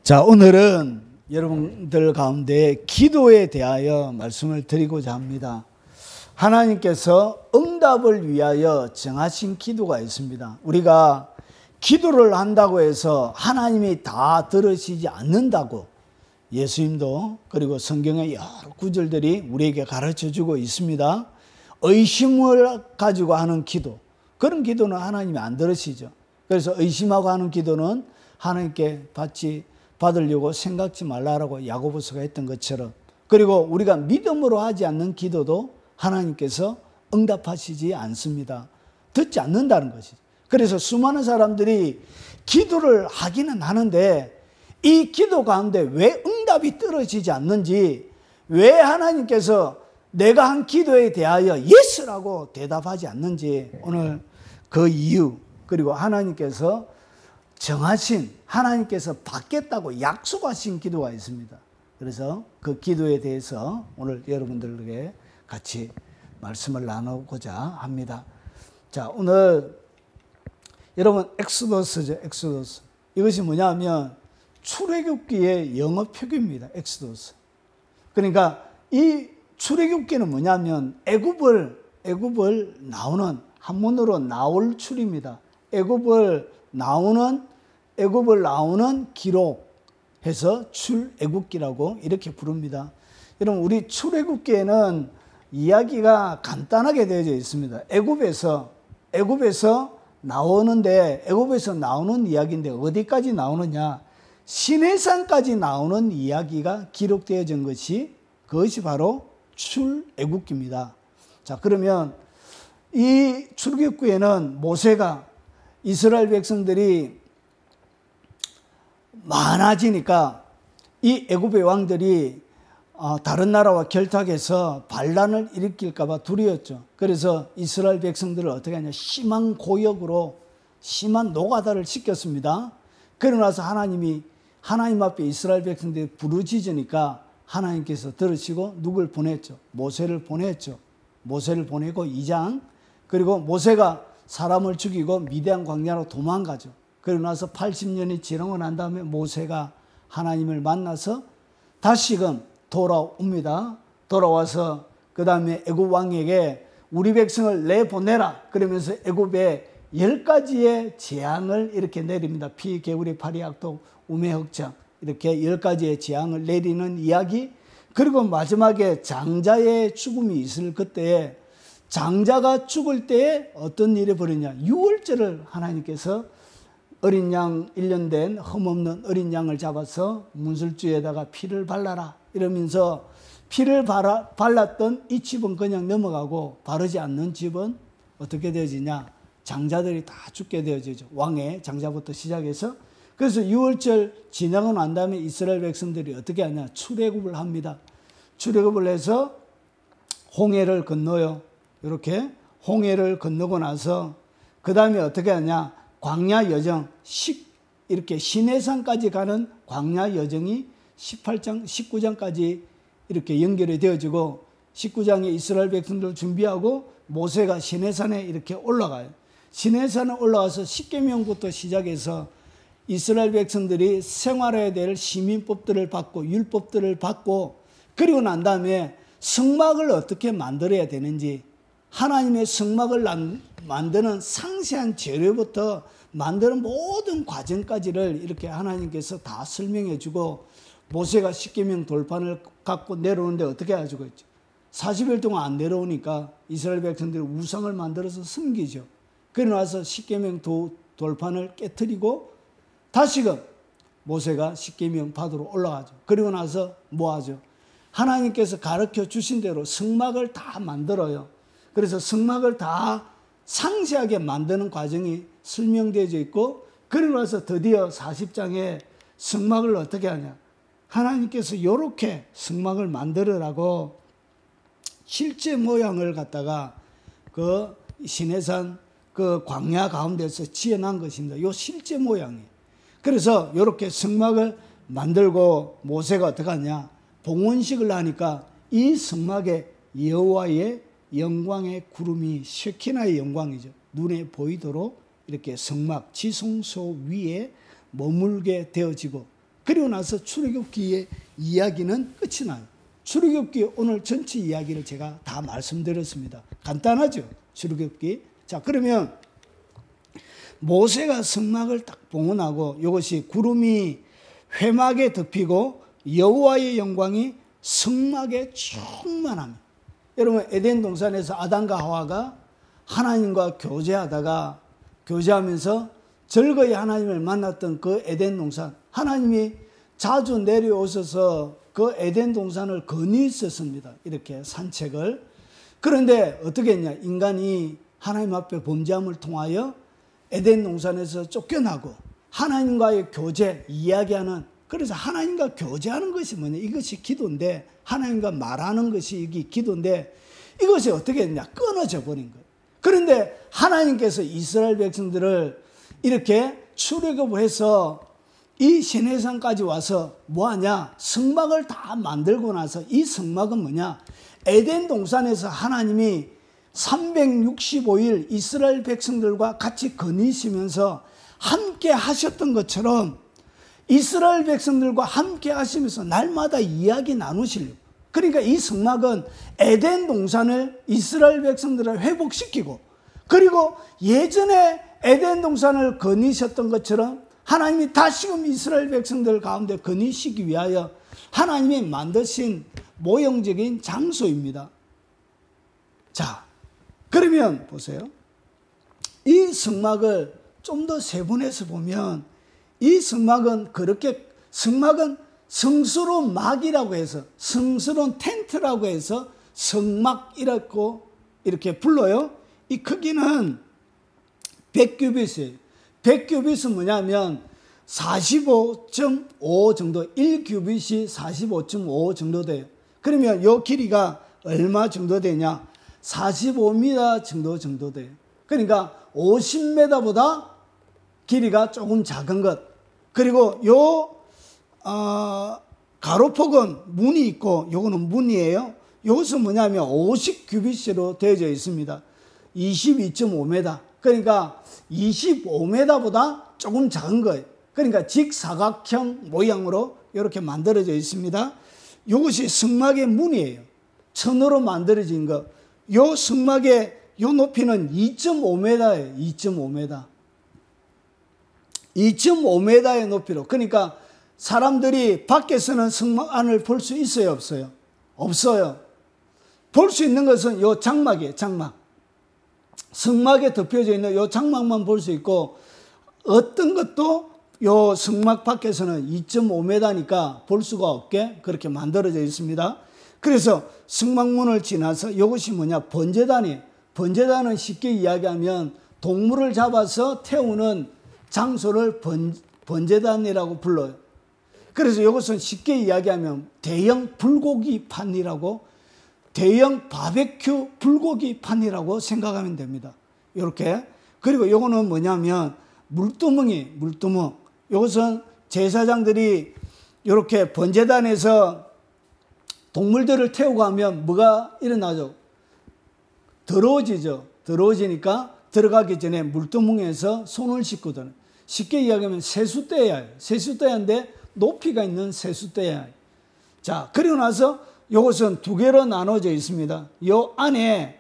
자, 오늘은 여러분들 가운데 기도에 대하여 말씀을 드리고자 합니다. 하나님께서 응답을 위하여 정하신 기도가 있습니다. 우리가 기도를 한다고 해서 하나님이 다 들으시지 않는다고 예수님도 그리고 성경의 여러 구절들이 우리에게 가르쳐주고 있습니다. 의심을 가지고 하는 기도, 그런 기도는 하나님이 안 들으시죠. 그래서 의심하고 하는 기도는 하나님께 받으려고 생각지 말라라고 야고보서가 했던 것처럼, 그리고 우리가 믿음으로 하지 않는 기도도 하나님께서 응답하시지 않습니다. 듣지 않는다는 것이죠. 그래서 수많은 사람들이 기도를 하기는 하는데 이 기도 가운데 왜 응답이 떨어지지 않는지, 왜 하나님께서 내가 한 기도에 대하여 예스라고 대답하지 않는지, 오늘 그 이유, 그리고 하나님께서 정하신, 하나님께서 받겠다고 약속하신 기도가 있습니다. 그래서 그 기도에 대해서 오늘 여러분들에게 같이 말씀을 나누고자 합니다. 자, 오늘 여러분 엑소더스죠. 엑소더스. 이것이 뭐냐면 출애굽기의 영어 표기입니다. 엑소더스. 그러니까 이 출애굽기는 뭐냐면 애굽을 나오는, 한문으로 나올 출입니다. 애굽을 나오는 기록해서 출애굽기라고 이렇게 부릅니다. 여러분, 우리 출애굽기에는 이야기가 간단하게 되어져 있습니다. 애굽에서 나오는데, 애굽에서 나오는 이야기인데 어디까지 나오느냐? 시내산까지 나오는 이야기가 기록되어진 그것이 바로 출애굽기입니다. 자, 그러면 이 출애굽기에는 모세가 이스라엘 백성들이 많아지니까 이 애굽의 왕들이 다른 나라와 결탁해서 반란을 일으킬까 봐 두려웠죠. 그래서 이스라엘 백성들을 어떻게 하냐, 심한 고역으로 심한 노가다를 시켰습니다. 그러고 나서 하나님 앞에 이스라엘 백성들이 부르짖으니까 하나님께서 들으시고 누굴 보냈죠? 모세를 보냈죠. 모세를 보내고 2장, 그리고 모세가 사람을 죽이고 미디안 광야로 도망가죠. 그러고 나서 80년이 지나고 난 다음에 모세가 하나님을 만나서 다시금 돌아옵니다. 돌아와서 그 다음에 애굽 왕에게 우리 백성을 내보내라 그러면서 애굽에 10가지의 재앙을 이렇게 내립니다. 피, 개구리, 파리, 악독, 우매, 흑장, 이렇게 10가지의 재앙을 내리는 이야기. 그리고 마지막에 장자의 죽음이 있을 그때에, 장자가 죽을 때에 어떤 일이 벌어지냐, 유월절을 하나님께서 어린 양, 1년 된 흠없는 어린 양을 잡아서 문설주에다가 피를 발라라 이러면서, 피를 발랐던 이 집은 그냥 넘어가고 바르지 않는 집은 어떻게 되어지냐, 장자들이 다 죽게 되어지죠. 왕의 장자부터 시작해서. 그래서 유월절 지나고 난 다음에 이스라엘 백성들이 어떻게 하냐, 출애굽을 합니다. 출애굽을 해서 홍해를 건너요. 이렇게 홍해를 건너고 나서 그 다음에 어떻게 하냐, 광야 여정, 이렇게 시내산까지 가는 광야 여정이 18장, 19장까지 이렇게 연결이 되어지고, 19장에 이스라엘 백성들 준비하고 모세가 시내산에 이렇게 올라가요. 시내산에 올라와서 십계명부터 시작해서 이스라엘 백성들이 생활해야 될 시민법들을 받고 율법들을 받고, 그리고 난 다음에 성막을 어떻게 만들어야 되는지, 하나님의 성막을 만드는 상세한 재료부터 만드는 모든 과정까지를 이렇게 하나님께서 다 설명해 주고, 모세가 십계명 돌판을 갖고 내려오는데 어떻게 해가지고 있죠? 40일 동안 안 내려오니까 이스라엘 백성들이 우상을 만들어서 섬기죠. 그러고 나서 십계명 돌판을 깨트리고 다시금 모세가 십계명 받으러 올라가죠. 그리고 나서 뭐 하죠? 하나님께서 가르쳐 주신 대로 성막을 다 만들어요. 그래서 성막을 다 상세하게 만드는 과정이 설명되어 있고, 그리고 나서 드디어 40장에 성막을 어떻게 하냐, 하나님께서 이렇게 성막을 만들으라고 실제 모양을 갖다가 그 시내산 그 광야 가운데서 지어난 것입니다. 이 실제 모양이에요. 그래서 이렇게 성막을 만들고 모세가 어떻게 하냐, 봉헌식을 하니까 이 성막에 여호와의 영광의 구름이, 쉐키나의 영광이죠, 눈에 보이도록 이렇게 성막 지성소 위에 머물게 되어지고, 그리고 나서 출애굽기의 이야기는 끝이 나요. 출애굽기 오늘 전체 이야기를 제가 다 말씀드렸습니다. 간단하죠? 출애굽기. 자, 그러면 모세가 성막을 딱 봉헌하고 이것이 구름이 회막에 덮이고 여호와의 영광이 성막에 충만합니다. 여러분, 에덴 동산에서 아담과 하와가 하나님과 교제하면서 즐거이 하나님을 만났던 그 에덴 동산, 하나님이 자주 내려오셔서 그 에덴 동산을 거니셨습니다. 이렇게 산책을. 그런데 어떻게 했냐? 인간이 하나님 앞에 범죄함을 통하여 에덴 동산에서 쫓겨나고 하나님과의 교제, 이야기하는, 그래서 하나님과 교제하는 것이 뭐냐? 이것이 기도인데, 하나님과 말하는 것이 이게 기도인데, 이것이 어떻게 했냐? 끊어져 버린 거예요. 그런데 하나님께서 이스라엘 백성들을 이렇게 출애굽을 해서 이 시내산까지 와서 뭐하냐? 성막을 다 만들고 나서 이 성막은 뭐냐? 에덴 동산에서 하나님이 365일 이스라엘 백성들과 같이 거니시면서 함께 하셨던 것처럼 이스라엘 백성들과 함께 하시면서 날마다 이야기 나누시려고. 그러니까 이 성막은 에덴 동산을 이스라엘 백성들을 회복시키고, 그리고 예전에 에덴 동산을 거니셨던 것처럼 하나님이 다시금 이스라엘 백성들 가운데 거니시기 위하여 하나님이 만드신 모형적인 장소입니다. 자, 그러면 보세요. 이 성막을 좀 더 세분해서 보면 이 성막은 성막은 성스러운 막이라고 해서, 성스러운 텐트라고 해서 성막이라고 이렇게 불러요. 이 크기는 100규빗이에요. 100규빗은 뭐냐면 45.5 정도, 1규빗이 45.5 정도 돼요. 그러면 이 길이가 얼마 정도 되냐? 45m 정도 돼요. 그러니까 50m보다 길이가 조금 작은 것. 그리고 가로폭은 문이 있고, 요거는 문이에요. 요것은 뭐냐면 50규빗으로 되어져 있습니다. 22.5m. 그러니까 25m보다 조금 작은 거예요. 그러니까 직사각형 모양으로 이렇게 만들어져 있습니다. 이것이 성막의 문이에요. 천으로 만들어진 거. 요 성막의 요 높이는 2.5m예요. 2.5m. 2.5m의 높이로. 그러니까 사람들이 밖에서는 성막 안을 볼 수 있어요, 없어요? 없어요. 볼 수 있는 것은 요 장막이에요, 장막. 성막에 덮여져 있는 요 장막만 볼 수 있고, 어떤 것도 요 성막 밖에서는 2.5m니까 볼 수가 없게 그렇게 만들어져 있습니다. 그래서 성막문을 지나서 이것이 뭐냐? 번제단이에요. 번제단은 쉽게 이야기하면 동물을 잡아서 태우는 장소를 번제단이라고 불러요. 그래서 이것은 쉽게 이야기하면 대형 불고기 판이라고, 대형 바베큐 불고기 판이라고 생각하면 됩니다. 이렇게. 그리고 이거는 뭐냐면 물두멍이, 물두멍. 이것은 제사장들이 이렇게 번제단에서 동물들을 태우고 하면 뭐가 일어나죠? 더러워지죠. 더러워지니까 들어가기 전에 물두멍에서 손을 씻거든. 쉽게 이야기하면 세숫대야예요. 세숫대야인데 높이가 있는 세숫대야예요. 자, 그리고 나서 이것은 두 개로 나눠져 있습니다. 요 안에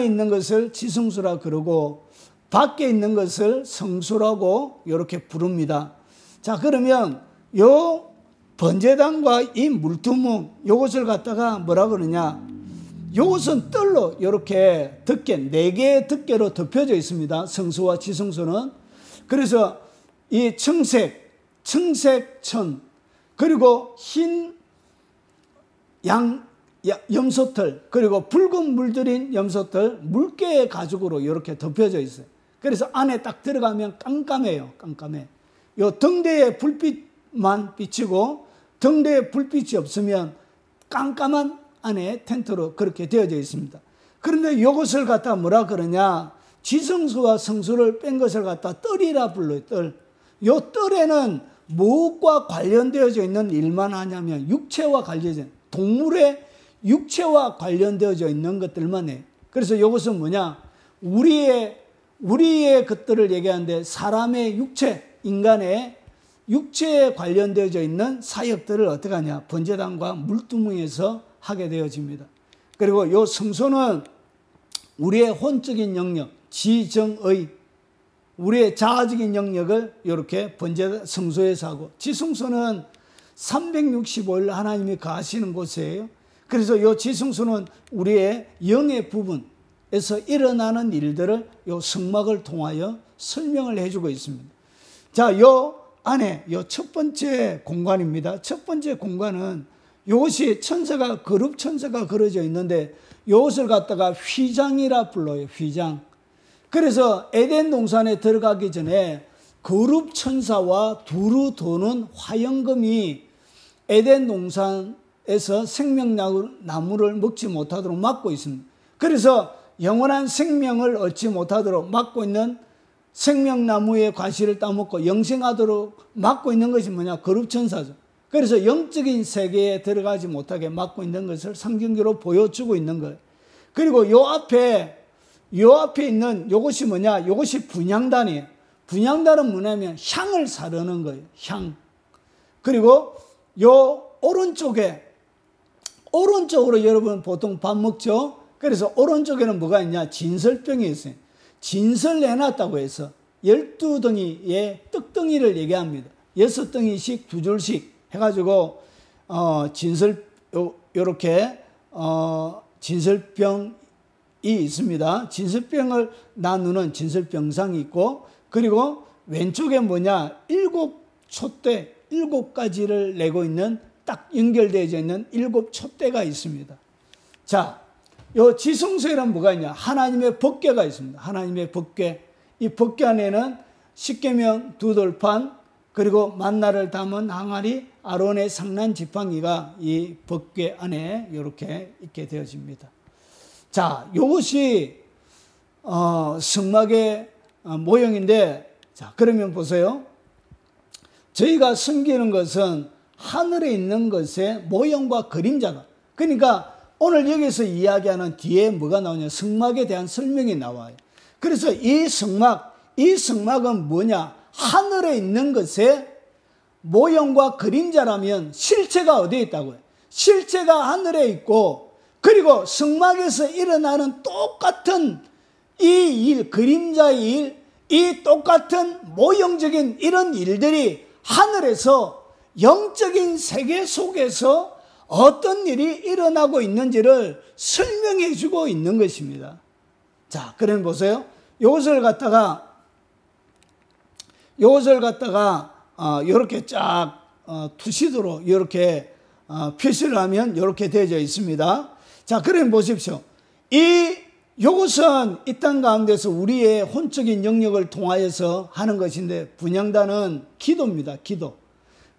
있는 것을 지성소라 그러고 밖에 있는 것을 성소라고 이렇게 부릅니다. 자, 그러면 요 번제단과 이 물두멍, 요것을 갖다가 뭐라 그러냐? 요것은 뜰로 이렇게 덮개, 4개의 덮개로 덮여져 있습니다. 성소와 지성소는. 그래서 이 청색천, 그리고 흰 염소털, 그리고 붉은 물들인 염소털, 물개의 가죽으로 이렇게 덮여져 있어요. 그래서 안에 딱 들어가면 깜깜해요. 깜깜해. 요 등대에 불빛만 비치고, 등대에 불빛이 없으면 깜깜한 안에 텐트로 그렇게 되어져 있습니다. 그런데 이것을 갖다 뭐라 그러냐? 지성소와 성소를 뺀 것을 갖다 뜰이라 불러요. 뜰. 요 뜰에는 무엇과 관련되어져 있는 일만 하냐면 육체와 관련된, 동물의 육체와 관련되어져 있는 것들만 해요. 그래서 이것은 뭐냐? 우리의 것들을 얘기하는데 사람의 육체, 인간의 육체에 관련되어져 있는 사역들을 어떻게 하냐? 번제단과 물두멍에서 하게 되어집니다. 그리고 요 성소는 우리의 혼적인 영역, 지정의, 우리의 자아적인 영역을 이렇게 번제 성소에서 하고, 지성소는 365일 하나님이 거하시는 곳이에요. 그래서 이 지성소는 우리의 영의 부분에서 일어나는 일들을 이 성막을 통하여 설명을 해주고 있습니다. 자, 요 안에 요 첫 번째 공간입니다. 첫 번째 공간은 이것이 천사가, 거룩 천사가 그려져 있는데 이것을 갖다가 휘장이라 불러요. 휘장. 그래서 에덴 동산에 들어가기 전에 거룩 천사와 두루 도는 화영금이 에덴 동산에서 생명나무를 먹지 못하도록 막고 있습니다. 그래서 영원한 생명을 얻지 못하도록 막고 있는 생명나무의 과실을 따먹고 영생하도록 막고 있는 것이 뭐냐? 거룩 천사죠. 그래서 영적인 세계에 들어가지 못하게 막고 있는 것을 상징적으로 보여주고 있는 거예요. 그리고 요 앞에 있는 요것이 뭐냐? 요것이 분향단이에요. 분향단은 뭐냐면 향을 사르는 거예요. 향. 그리고 요 오른쪽으로 여러분 보통 밥 먹죠? 그래서 오른쪽에는 뭐가 있냐? 진설병이 있어요. 진설 내놨다고 해서 12덩이의 떡덩이를 얘기합니다. 6덩이씩 2줄씩 해가지고 요렇게 진설병이 있습니다. 진설병을 나누는 진설병상이 있고, 그리고 왼쪽에 뭐냐? 7촛대, 7가지를 내고 있는, 딱 연결되어져 있는 7촛대가 있습니다. 자, 요 지성소에는 뭐가 있냐? 하나님의 법궤가 있습니다. 하나님의 법궤. 이 법궤 안에는 십계명 2돌판, 그리고 만나를 담은 항아리, 아론의 상난 지팡이가 이 법궤 안에 이렇게 있게 되어집니다. 자, 이것이 성막의 모형인데, 자, 그러면 보세요. 저희가 섬기는 것은 하늘에 있는 것의 모형과 그림자다. 그러니까 오늘 여기서 이야기하는 뒤에 뭐가 나오냐? 성막에 대한 설명이 나와요. 그래서 이 성막은 뭐냐? 하늘에 있는 것의 모형과 그림자라면 실체가 어디에 있다고요? 실체가 하늘에 있고, 그리고 성막에서 일어나는 똑같은 이 일, 그림자의 일, 이 똑같은 모형적인 이런 일들이 하늘에서 영적인 세계 속에서 어떤 일이 일어나고 있는지를 설명해 주고 있는 것입니다. 자, 그럼 보세요. 이것을 갖다가 이렇게 쫙 투시도로 이렇게 표시를 하면 이렇게 되어져 있습니다. 자, 그럼 보십시오. 이것은 이 땅 가운데서 우리의 혼적인 영역을 통하여서 하는 것인데, 분향단은 기도입니다. 기도.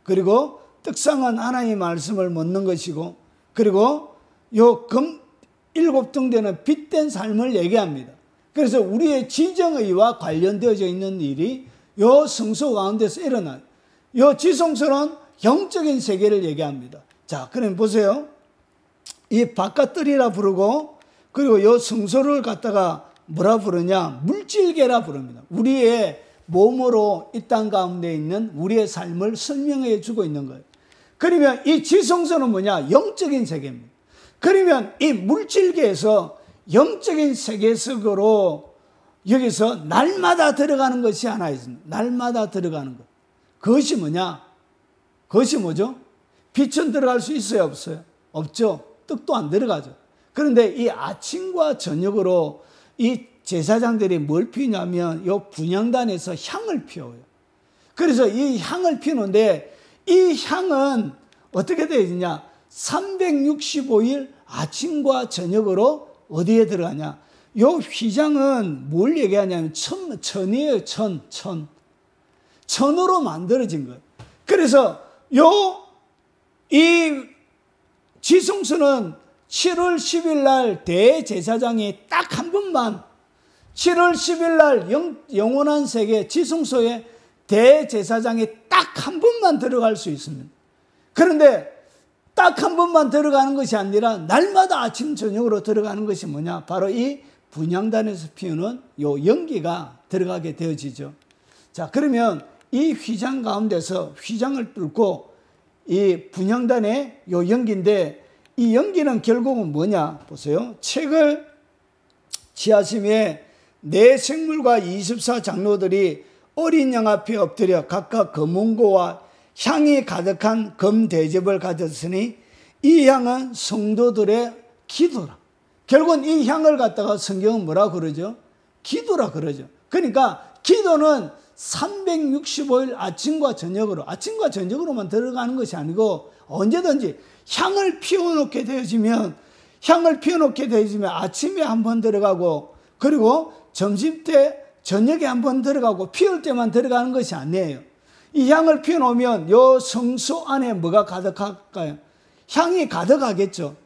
그리고 떡상은 하나님의 말씀을 묻는 것이고, 그리고 요 7등대는 빛된 삶을 얘기합니다. 그래서 우리의 지정의와 관련되어져 있는 일이 요 성소 가운데서 일어나요. 요 지성소는 영적인 세계를 얘기합니다. 자, 그럼 보세요. 이 바깥들이라 부르고, 그리고 요 성소를 갖다가 뭐라 부르냐? 물질계라 부릅니다. 우리의 몸으로 이 땅 가운데 있는 우리의 삶을 설명해 주고 있는 거예요. 그러면 이 지성소는 뭐냐? 영적인 세계입니다. 그러면 이 물질계에서 영적인 세계 속으로 여기서 날마다 들어가는 것이 하나 있습니다. 날마다 들어가는 것. 그것이 뭐냐? 그것이 뭐죠? 빛은 들어갈 수 있어요? 없어요? 없죠. 떡도 안 들어가죠. 그런데 이 아침과 저녁으로 이 제사장들이 뭘 피우냐면 이 분향단에서 향을 피워요. 그래서 이 향을 피우는데, 이 향은 어떻게 되어 있느냐? 365일 아침과 저녁으로 어디에 들어가냐? 이 휘장은 뭘 얘기하냐면 천이에요. 천으로 만들어진 거예요. 그래서 이 지성소는 7월 10일 날 대제사장이 딱 한 번만, 7월 10일 날 영원한 세계 지성소에 대제사장이 딱 한 번만 들어갈 수 있습니다. 그런데 딱 한 번만 들어가는 것이 아니라 날마다 아침 저녁으로 들어가는 것이 뭐냐? 바로 이 분향단에서 피우는 요 연기가 들어가게 되어지죠. 자, 그러면 이 휘장 가운데서 휘장을 뚫고 이 분향단의 요 연기인데, 이 연기는 결국은 뭐냐 보세요. 책을 지하심에 네 생물과 24장로들이 어린 양 앞에 엎드려 각각 금은고와 향이 가득한 금대접을 가졌으니 이 향은 성도들의 기도라. 결국은 이 향을 갖다가 성경은 뭐라 그러죠? 기도라 그러죠. 그러니까 기도는 365일 아침과 저녁으로만 들어가는 것이 아니고 언제든지 향을 피워놓게 되어지면 아침에 한번 들어가고, 그리고 점심때 저녁에 한번 들어가고, 피울 때만 들어가는 것이 아니에요. 이 향을 피워놓으면 요 성소 안에 뭐가 가득할까요? 향이 가득하겠죠.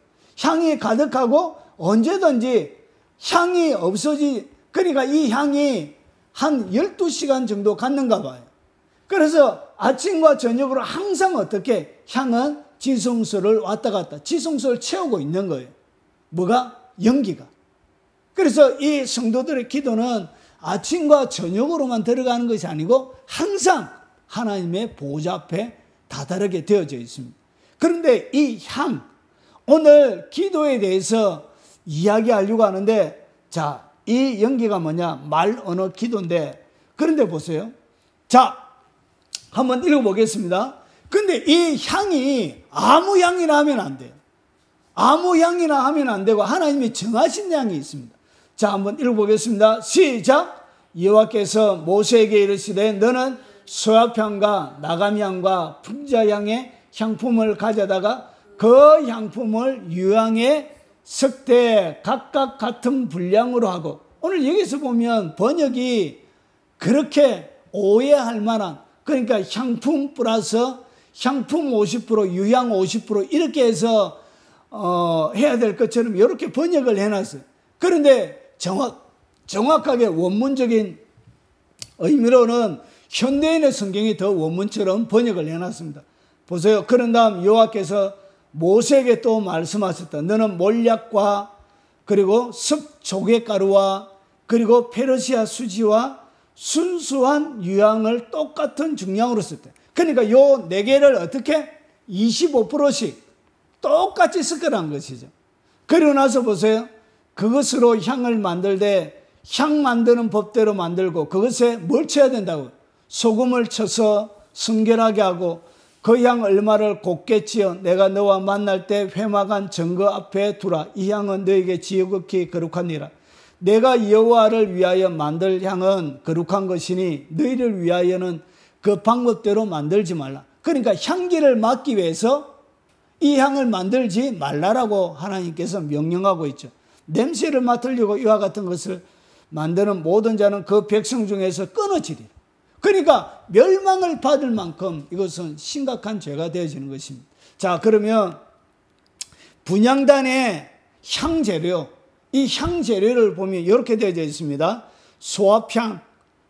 향이 가득하고 언제든지 향이 그러니까 이 향이 한 12시간 정도 갔는가 봐요. 그래서 아침과 저녁으로 항상 어떻게 향은 지성소를 왔다 갔다, 지성소를 채우고 있는 거예요. 뭐가? 연기가. 그래서 이 성도들의 기도는 아침과 저녁으로만 들어가는 것이 아니고 항상 하나님의 보좌 앞에 다다르게 되어져 있습니다. 그런데 이 향, 오늘 기도에 대해서 이야기하려고 하는데, 자, 이 연기가 뭐냐? 말 언어 기도인데, 그런데 보세요. 자, 한번 읽어보겠습니다. 근데 이 향이 아무 향이나 하면 안 돼요. 아무 향이나 하면 안 되고 하나님이 정하신 향이 있습니다. 자, 한번 읽어보겠습니다. 시작! 여호와께서 모세에게 이르시되 너는 소압향과 나감향과 풍자향의 향품을 가져다가 그 향품을 유향에 섞되 각각 같은 분량으로 하고, 오늘 여기서 보면 번역이 그렇게 오해할 만한, 그러니까 향품 플러스 향품 50%, 유향 50% 이렇게 해서 해야 될 것처럼 이렇게 번역을 해놨어요. 그런데 정확하게 원문적인 의미로는 현대인의 성경이 더 원문처럼 번역을 해놨습니다. 보세요. 그런 다음 여호와께서 모세에게 또 말씀하셨다. 너는 몰약과 그리고 습 조개가루와 그리고 페르시아 수지와 순수한 유향을 똑같은 중량으로 썼대. 그러니까 요 네 개를 어떻게 25%씩 똑같이 섞으라는 것이죠. 그리고 나서 보세요. 그것으로 향을 만들되 향 만드는 법대로 만들고 그것에 뭘 쳐야 된다고? 소금을 쳐서 순결하게 하고 그 향 얼마를 곱게 찌어 내가 너와 만날 때 회막한 증거 앞에 두라. 이 향은 너에게 지극히 거룩하니라. 내가 여호와를 위하여 만들 향은 거룩한 것이니 너희를 위하여는 그 방법대로 만들지 말라. 그러니까 향기를 맡기 위해서 이 향을 만들지 말라라고 하나님께서 명령하고 있죠. 냄새를 맡으려고 이와 같은 것을 만드는 모든 자는 그 백성 중에서 끊어지리라. 그러니까 멸망을 받을 만큼 이것은 심각한 죄가 되어지는 것입니다. 자, 그러면 분향단의 향재료, 이 향재료를 보면 이렇게 되어져 있습니다. 소합향,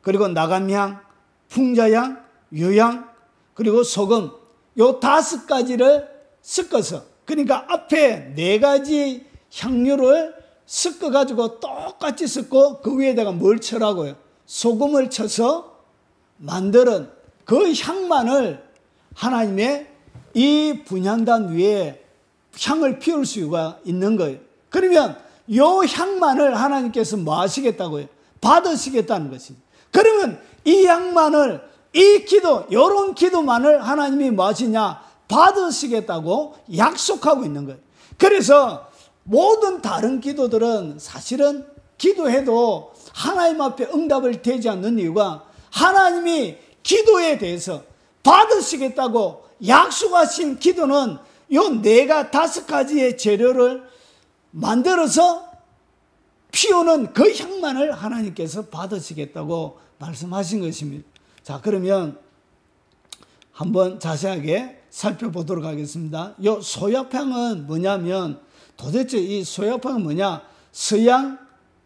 그리고 나감향, 풍자향, 유향, 그리고 소금, 요 5가지를 섞어서, 그러니까 앞에 4가지 향료를 섞어가지고 똑같이 섞고 그 위에다가 뭘 쳐라고요? 소금을 쳐서 만드는 그 향만을 하나님의 이 분향단 위에 향을 피울 수가 있는 거예요. 그러면 이 향만을 하나님께서 뭐 하시겠다고요? 받으시겠다는 것이죠. 그러면 이 향만을, 이 기도, 이런 기도만을 하나님이 뭐 하시냐? 받으시겠다고 약속하고 있는 거예요. 그래서 모든 다른 기도들은 사실은 기도해도 하나님 앞에 응답을 되지 않는 이유가 하나님이 기도에 대해서 받으시겠다고 약속하신 기도는 요 5가지의 재료를 만들어서 피우는 그 향만을 하나님께서 받으시겠다고 말씀하신 것입니다. 자, 그러면 한번 자세하게 살펴보도록 하겠습니다. 요 소약향은 뭐냐면, 도대체 이 소약향은 뭐냐? 서양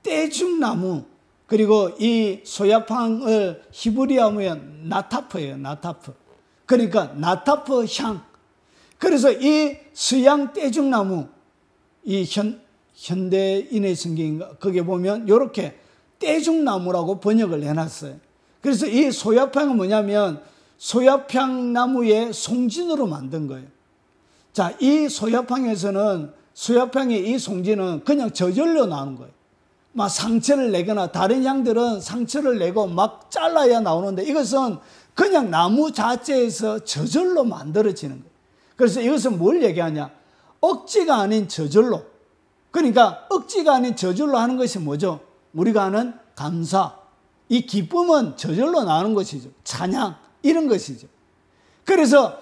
떼죽나무, 그리고 이 소약향을 히브리어 하면 나타프예요. 나타프. 그러니까 나타프 향. 그래서 이 서양 떼죽나무, 이 현대인의 성경인가 거기에 보면 이렇게 떼죽나무라고 번역을 해놨어요. 그래서 이 소야팡은 뭐냐면 소야팡 나무의 송진으로 만든 거예요. 자, 이 소야팡에서는 소야팡의 이 송진은 그냥 저절로 나오는 거예요. 막 상처를 내거나 다른 향들은 상처를 내고 막 잘라야 나오는데 이것은 그냥 나무 자체에서 저절로 만들어지는 거예요. 그래서 이것은 뭘 얘기하냐? 억지가 아닌 저절로. 그러니까 억지가 아닌 저절로 하는 것이 뭐죠? 우리가 아는 감사. 이 기쁨은 저절로 나오는 것이죠. 찬양. 이런 것이죠. 그래서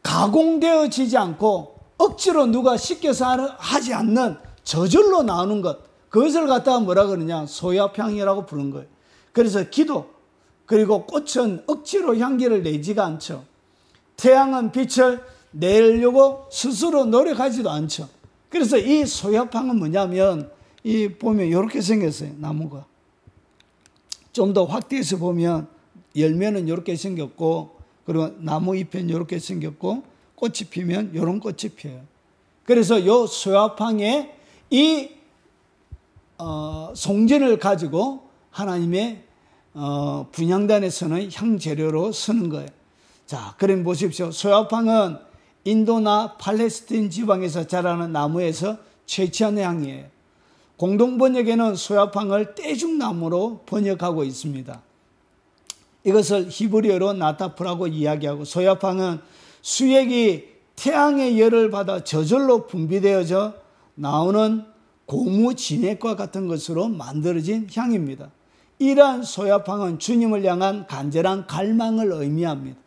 가공되어지지 않고 억지로 누가 시켜서 하지 않는 저절로 나오는 것. 그것을 갖다가 뭐라 그러냐? 소야팡이라고 부른 거예요. 그래서 기도, 그리고 꽃은 억지로 향기를 내지가 않죠. 태양은 빛을 내려고 스스로 노력하지도 않죠. 그래서 이 소야팡은 뭐냐면, 이 보면 이렇게 생겼어요, 나무가. 좀 더 확대해서 보면 열매는 이렇게 생겼고, 그리고 나무 잎은 이렇게 생겼고, 꽃이 피면 이런 꽃이 피어요. 그래서 이 소야팡의 이 송진을 가지고 하나님의 분향단에서는 향재료로 쓰는 거예요. 자, 그럼 보십시오. 소야팡은 인도나 팔레스틴 지방에서 자라는 나무에서 채취한 향이에요. 공동번역에는 소야팡을 떼죽나무로 번역하고 있습니다. 이것을 히브리어로 나타프라고 이야기하고, 소야팡은 수액이 태양의 열을 받아 저절로 분비되어져 나오는 고무 진액과 같은 것으로 만들어진 향입니다. 이러한 소야팡은 주님을 향한 간절한 갈망을 의미합니다.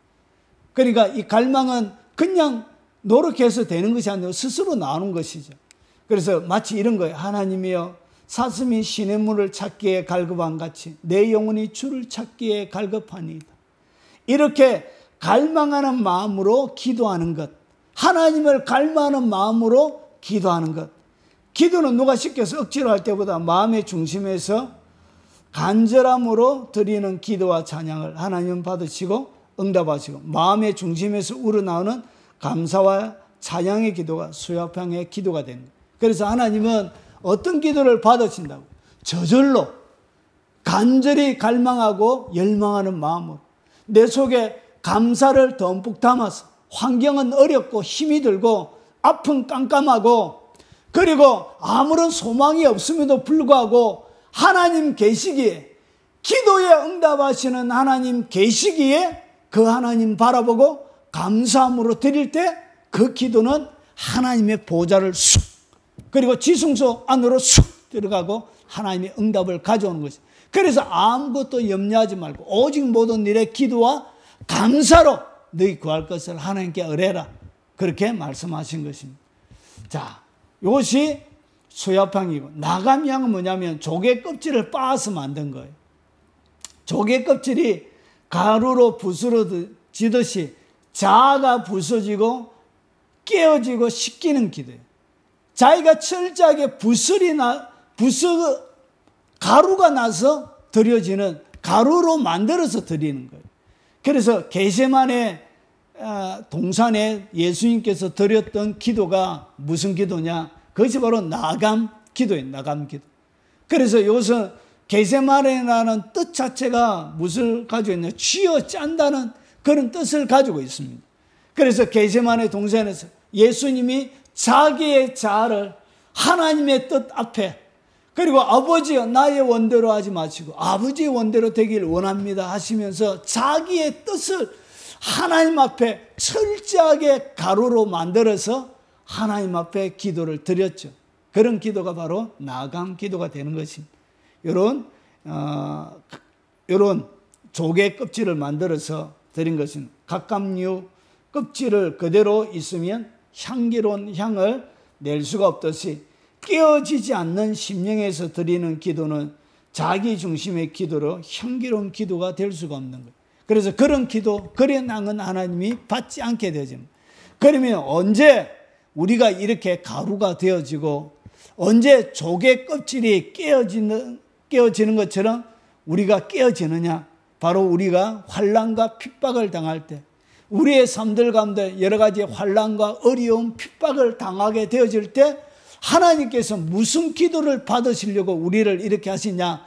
그러니까 이 갈망은 그냥 노력해서 되는 것이 아니라 스스로 나오는 것이죠. 그래서 마치 이런 거예요. 하나님이여, 사슴이 시냇물을 찾기에 갈급한 같이 내 영혼이 주를 찾기에 갈급하니이다. 이렇게 갈망하는 마음으로 기도하는 것, 하나님을 갈망하는 마음으로 기도하는 것. 기도는 누가 시켜서 억지로 할 때보다 마음의 중심에서 간절함으로 드리는 기도와 찬양을 하나님은 받으시고 응답하시고, 마음의 중심에서 우러나오는 감사와 찬양의 기도가 소야팡의 기도가 됩니다. 그래서 하나님은 어떤 기도를 받으신다고? 저절로 간절히 갈망하고 열망하는 마음으로 내 속에 감사를 듬뿍 담아서, 환경은 어렵고 힘이 들고 앞은 깜깜하고 그리고 아무런 소망이 없음에도 불구하고 하나님 계시기에, 기도에 응답하시는 하나님 계시기에 그 하나님 바라보고 감사함으로 드릴 때 그 기도는 하나님의 보좌를 쑥, 그리고 지성소 안으로 쑥 들어가고 하나님의 응답을 가져오는 것이죠. 그래서 아무것도 염려하지 말고 오직 모든 일의 기도와 감사로 너희 구할 것을 하나님께 의뢰라. 그렇게 말씀하신 것입니다. 자, 이것이 소야팡이고, 나감향은 뭐냐면 조개 껍질을 빻아서 만든 거예요. 조개 껍질이 가루로 부스러지듯이 자아가 부서지고 깨어지고 씻기는 기도예요. 자기가 철저하게 가루가 나서 드려지는, 가루로 만들어서 드리는 거예요. 그래서 겟세마네 동산에 예수님께서 드렸던 기도가 무슨 기도냐? 그것이 바로 나감 기도예요. 나감 기도. 그래서 이것은 겟세마네라는 뜻 자체가 무엇을 가지고 있냐? 쥐어 짠다는 그런 뜻을 가지고 있습니다. 그래서 겟세마네 동산에서 예수님이 자기의 자아를 하나님의 뜻 앞에, 그리고 아버지여 나의 원대로 하지 마시고 아버지의 원대로 되길 원합니다 하시면서 자기의 뜻을 하나님 앞에 철저하게 가루로 만들어서 하나님 앞에 기도를 드렸죠. 그런 기도가 바로 나감 기도가 되는 것입니다. 이런 조개 껍질을 만들어서 드린 것은, 갑각류 껍질을 그대로 있으면 향기로운 향을 낼 수가 없듯이 깨어지지 않는 심령에서 드리는 기도는 자기 중심의 기도로 향기로운 기도가 될 수가 없는 거예요. 그래서 그런 기도, 그런 향은 하나님이 받지 않게 되집니다. 그러면 언제 우리가 이렇게 가루가 되어지고, 언제 조개 껍질이 깨어지는 것처럼 우리가 깨어지느냐? 바로 우리가 환난과 핍박을 당할 때, 우리의 삶들 가운데 여러 가지 환난과 어려움, 핍박을 당하게 되어질 때 하나님께서 무슨 기도를 받으시려고 우리를 이렇게 하시냐?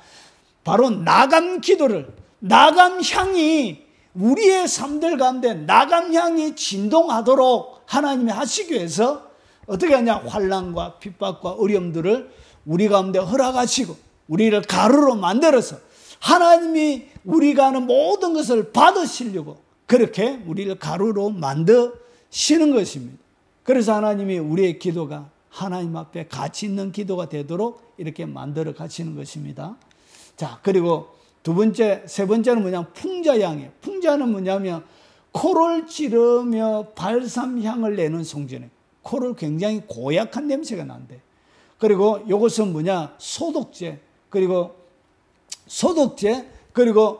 바로 나감 기도를, 나감향이 우리의 삶들 가운데 나감향이 진동하도록 하나님이 하시기 위해서 어떻게 하냐? 환난과 핍박과 어려움들을 우리 가운데 허락하시고 우리를 가루로 만들어서 하나님이 우리가 하는 모든 것을 받으시려고 그렇게 우리를 가루로 만드시는 것입니다. 그래서 하나님이 우리의 기도가 하나님 앞에 가치 있는 기도가 되도록 이렇게 만들어 가시는 것입니다. 자, 그리고 세 번째는 뭐냐면 풍자향이에요. 풍자는 뭐냐면 코를 찌르며 발삼향을 내는 송진이에요. 코를 굉장히 고약한 냄새가 난대. 그리고 이것은 뭐냐? 소독제. 그리고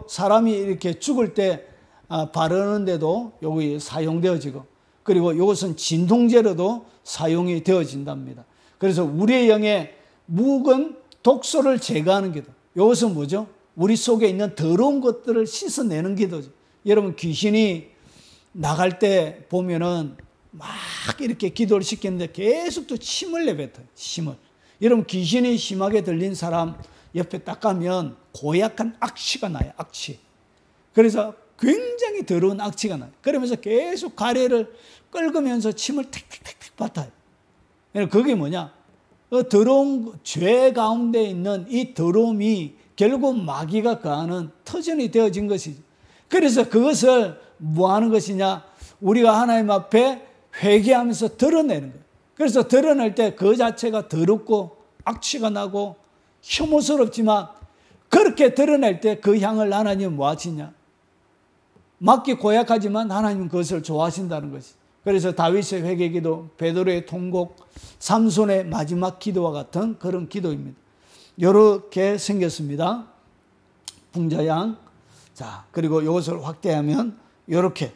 사람이 이렇게 죽을 때 바르는데도 여기 사용되어지고, 그리고 이것은 진통제로도 사용이 되어진답니다. 그래서 우리의 영에 묵은 독소를 제거하는 기도. 이것은 뭐죠? 우리 속에 있는 더러운 것들을 씻어내는 기도죠. 여러분, 귀신이 나갈 때 보면은 막 이렇게 기도를 시키는데 계속 또 침을 내뱉어요. 침을. 여러분, 귀신이 심하게 들린 사람 옆에 딱 가면 고약한 악취가 나요. 악취. 그래서 굉장히 더러운 악취가 나요. 그러면서 계속 가래를 끓으면서 침을 택택택택 뱉어요. 그게 뭐냐? 더러운 죄 가운데 있는 이 더러움이 결국 마귀가 거하는 터전이 되어진 것이죠. 그래서 그것을 뭐 하는 것이냐? 우리가 하나님 앞에 회개하면서 드러내는 거예요. 그래서 드러낼 때 그 자체가 더럽고 악취가 나고 혐오스럽지만 그렇게 드러낼 때 그 향을 하나님은 뭐 하시냐? 맞기 고약하지만 하나님은 그것을 좋아하신다는 것이. 그래서 다윗의 회개기도, 베드로의 통곡, 삼손의 마지막 기도와 같은 그런 기도입니다. 이렇게 생겼습니다. 풍자향. 자, 그리고 이것을 확대하면 이렇게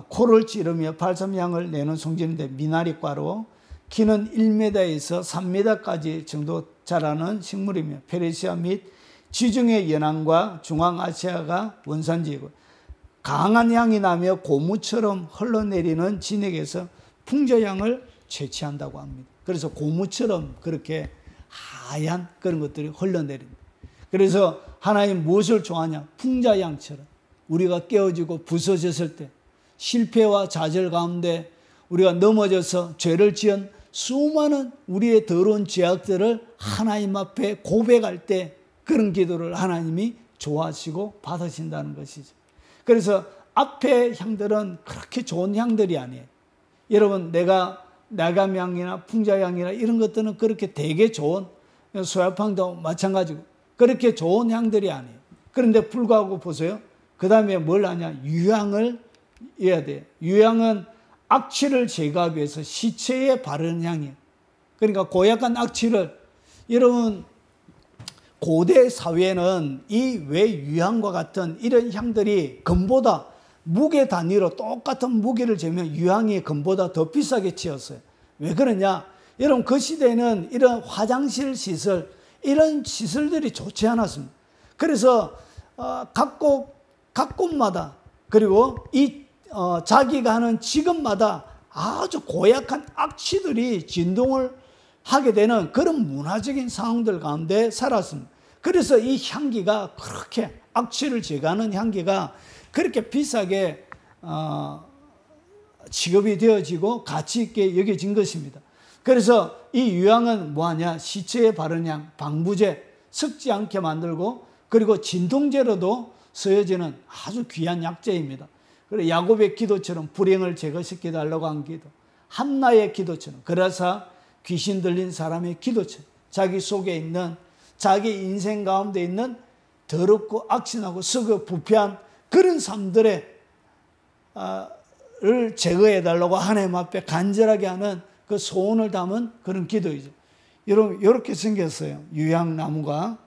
코를 찌르며 발sam향을 내는 송진인데 미나리과로 키는 1m에서 3m까지 정도 자라는 식물이며 페르시아 및 지중해 연안과 중앙아시아가 원산지이고 강한 향이 나며 고무처럼 흘러내리는 진액에서 풍자향을 채취한다고 합니다. 그래서 고무처럼 그렇게 하얀 그런 것들이 흘러내립니다. 그래서 하나님 무엇을 좋아하냐? 풍자향처럼 우리가 깨어지고 부서졌을 때 실패와 좌절 가운데 우리가 넘어져서 죄를 지은 수많은 우리의 더러운 죄악들을 하나님 앞에 고백할 때 그런 기도를 하나님이 좋아하시고 받으신다는 것이죠. 그래서 앞에 향들은 그렇게 좋은 향들이 아니에요. 여러분, 내가 나감향이나 풍자향이나 이런 것들은 그렇게 되게 좋은, 소야팡도 마찬가지고 그렇게 좋은 향들이 아니에요. 그런데 불구하고 보세요. 그 다음에 뭘 하냐? 유향을 해야 돼요. 유향은 악취를 제거하기 위해서 시체에 바르는 향이에요. 그러니까 고약한 악취를, 여러분, 고대 사회는 이 외유향과 같은 이런 향들이 금보다 무게 단위로 똑같은 무게를 재면 유향이 금보다 더 비싸게 치였어요. 왜 그러냐? 여러분, 그 시대에는 이런 화장실 시설, 이런 시설들이 좋지 않았습니다. 그래서 각 곳마다, 그리고 자기가 하는 직업마다 아주 고약한 악취들이 진동을 하게 되는 그런 문화적인 상황들 가운데 살았습니다. 그래서 이 향기가 그렇게 악취를 제거하는 향기가 그렇게 비싸게 취급이 되어지고 가치 있게 여겨진 것입니다. 그래서 이 유향은 뭐하냐? 시체에 바른 향, 방부제, 썩지 않게 만들고 그리고 진통제로도 쓰여지는 아주 귀한 약재입니다. 그리고 야곱의 기도처럼 불행을 제거시켜 달라고 한 기도, 한나의 기도처럼, 그래서 귀신 들린 사람의 기도처럼 자기 속에 있는, 자기 인생 가운데 있는 더럽고 악신하고 썩어 부패한 그런 삶들을 제거해 달라고 하나님 앞에 간절하게 하는 그 소원을 담은 그런 기도이죠. 여러분, 이렇게 생겼어요. 유향나무가.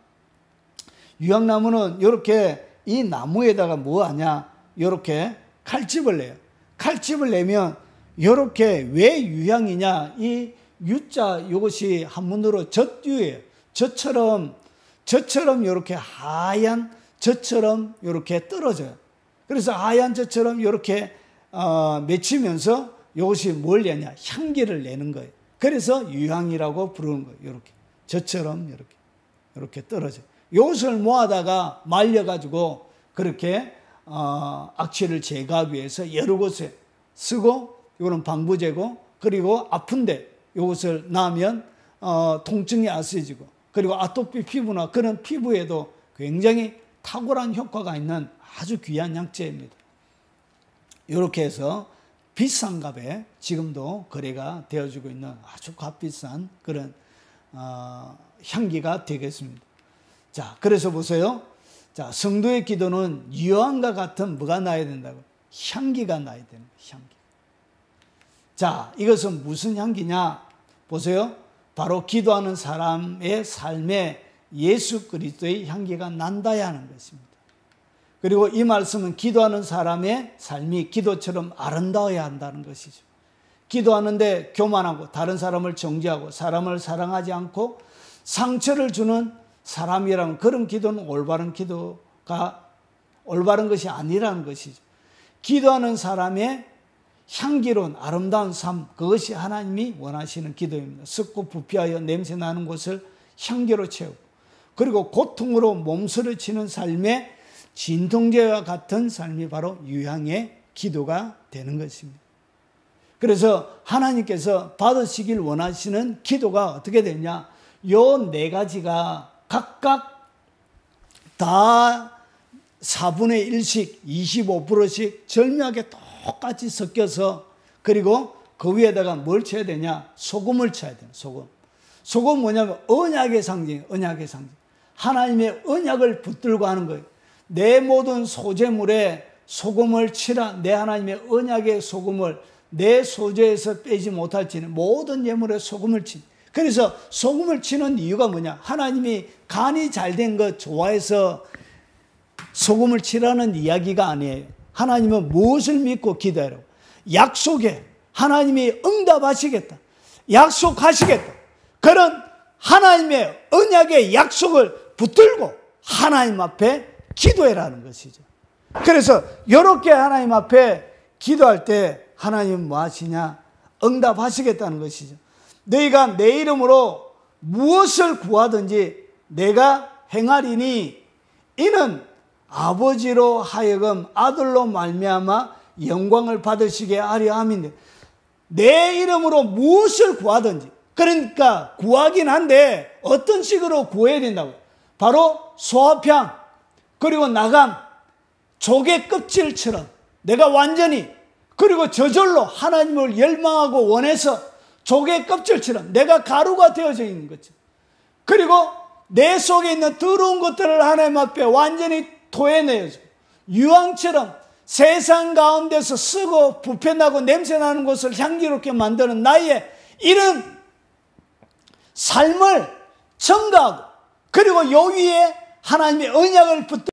유향나무는 이렇게 이 나무에다가 뭐 하냐? 이렇게 칼집을 내요. 칼집을 내면 이렇게 왜 유향이냐? 이 유자, 이것이 한문으로 젖유예요. 젖처럼 이렇게 하얀 젖처럼 이렇게 떨어져요. 그래서 하얀 젖처럼 이렇게 맺히면서 이것이 뭘 내냐? 향기를 내는 거예요. 그래서 유향이라고 부르는 거예요. 이렇게 젖처럼 이렇게 떨어져요. 이것을 모아다가 말려가지고 그렇게 악취를 제거하기 위해서 여러 곳에 쓰고, 이거는 방부제고, 그리고 아픈데 이것을 놔면 통증이 없어지고, 그리고 아토피 피부나 그런 피부에도 굉장히 탁월한 효과가 있는 아주 귀한 약재입니다. 이렇게 해서 비싼 값에 지금도 거래가 되어지고 있는 아주 값비싼 그런 향기가 되겠습니다. 자, 그래서 보세요. 자, 성도의 기도는 유황과 같은 뭐가 나야 된다고? 향기가 나야 되는 거예요. 향기. 자, 이것은 무슨 향기냐? 보세요. 바로 기도하는 사람의 삶에 예수 그리스도의 향기가 난다야 하는 것입니다. 그리고 이 말씀은 기도하는 사람의 삶이 기도처럼 아름다워야 한다는 것이죠. 기도하는데 교만하고 다른 사람을 정죄하고 사람을 사랑하지 않고 상처를 주는 사람이라면 그런 기도는 올바른 것이 아니라는 것이죠. 기도하는 사람의 향기로운 아름다운 삶, 그것이 하나님이 원하시는 기도입니다. 썩고 부패하여 냄새나는 곳을 향기로 채우고, 그리고 고통으로 몸서리치는 삶의 진통제와 같은 삶이 바로 유향의 기도가 되는 것입니다. 그래서 하나님께서 받으시길 원하시는 기도가 어떻게 되냐? 요 네 가지가 각각 다 4분의 1씩 25%씩 절묘하게 똑같이 섞여서, 그리고 그 위에다가 뭘 쳐야 되냐? 소금을 쳐야 돼요. 소금 뭐냐면 언약의 상징이에요. 언약의 상징. 하나님의 언약을 붙들고 하는 거예요. 내 모든 소재물에 소금을 치라. 내 하나님의 언약의 소금을 내 소재에서 빼지 못할지는 모든 예물에 소금을 치. 그래서 소금을 치는 이유가 뭐냐? 하나님이 간이 잘된 것 좋아해서 소금을 치라는 이야기가 아니에요. 하나님은 무엇을 믿고 기도하라고? 약속에 하나님이 응답하시겠다, 약속하시겠다, 그런 하나님의 언약의 약속을 붙들고 하나님 앞에 기도해라는 것이죠. 그래서 이렇게 하나님 앞에 기도할 때 하나님은 뭐 하시냐? 응답하시겠다는 것이죠. 너희가 내 이름으로 무엇을 구하든지 내가 행하리니 이는 아버지로 하여금 아들로 말미암아 영광을 받으시게 하려 함인데, 내 이름으로 무엇을 구하든지, 그러니까 구하긴 한데 어떤 식으로 구해야 된다고? 바로 소화평, 그리고 나감, 조개 껍질처럼 내가 완전히, 그리고 저절로 하나님을 열망하고 원해서 조개 껍질처럼 내가 가루가 되어져 있는 거죠. 그리고 내 속에 있는 더러운 것들을 하나님 앞에 완전히 토해내야죠. 유황처럼 세상 가운데서 쓰고 부패나고 냄새나는 것을 향기롭게 만드는 나의 이런 삶을 첨가하고, 그리고 요 위에 하나님의 언약을 붙들고